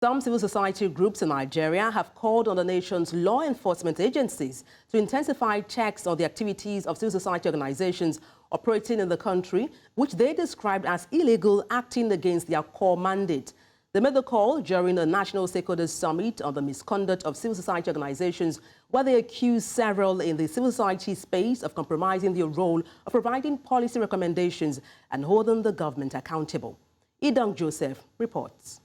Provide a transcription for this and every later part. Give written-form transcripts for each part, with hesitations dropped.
Some civil society groups in Nigeria have called on the nation's law enforcement agencies to intensify checks on the activities of civil society organizations operating in the country, which they described as illegal, acting against their core mandate. They made the call during a National Stakeholders Summit on the misconduct of civil society organizations, where they accused several in the civil society space of compromising their role of providing policy recommendations and holding the government accountable. Idang Joseph reports.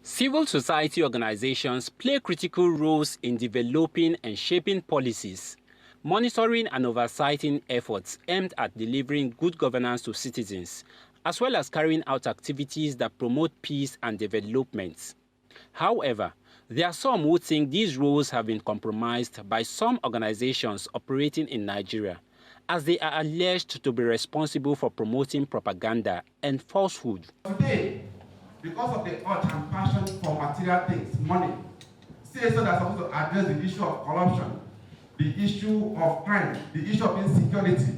Civil society organizations play critical roles in developing and shaping policies, monitoring and oversighting efforts aimed at delivering good governance to citizens, as well as carrying out activities that promote peace and development. However, there are some who think these roles have been compromised by some organizations operating in Nigeria, as they are alleged to be responsible for promoting propaganda and falsehood. Today, because of the urge and passion for material things, money, CSO that's supposed to address the issue of corruption, the issue of crime, the issue of insecurity,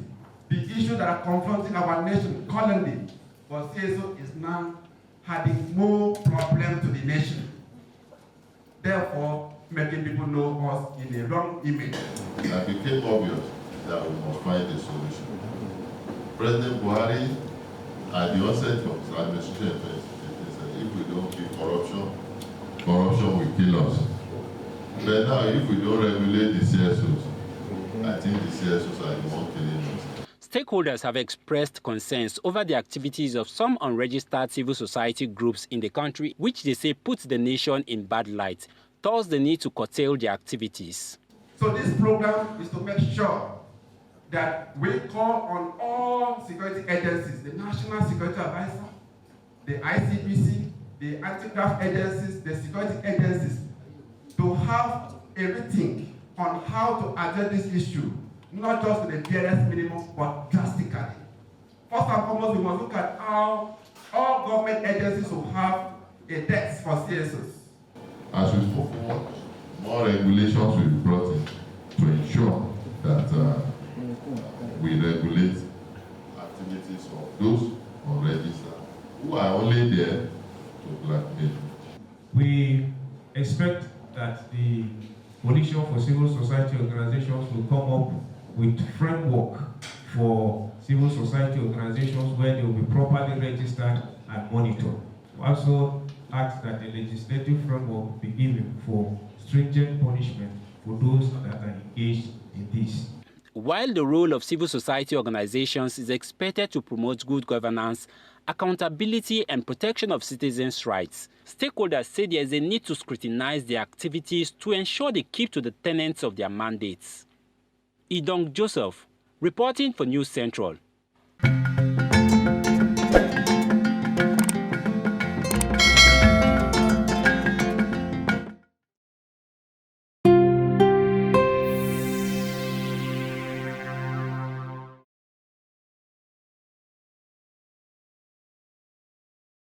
the issues that are confronting our nation currently, but CSO is now adding more problems to the nation. Therefore, making people know us in a wrong image. It became obvious that we must find a solution. President Buhari, at the onset of his administration, said, if we don't kill corruption, corruption will kill us. But now, if we don't regulate the CSOs, I think the CSOs are the ones killing us. Stakeholders have expressed concerns over the activities of some unregistered civil society groups in the country, which they say puts the nation in bad light, thus the need to curtail their activities. So this program is to make sure that we call on all security agencies, the National Security Advisor, the ICPC, the anti-graft agencies, the security agencies, to have everything on how to address this issue, not just to the barest minimum, but drastically. First and foremost, we must look at how all government agencies will have a desk for CSOs. As we spoke forward, more regulations will be brought in to ensure that we regulate activities of those unregistered who are only there to blackmail. We expect that the Coalition for Civil Society Organizations will come up with framework for civil society organizations where they will be properly registered and monitored. We also ask that the legislative framework be given for stringent punishment for those that are engaged in this. While the role of civil society organizations is expected to promote good governance, accountability and protection of citizens' rights, stakeholders say there is a need to scrutinize their activities to ensure they keep to the tenets of their mandates. Idang Joseph, reporting for News Central.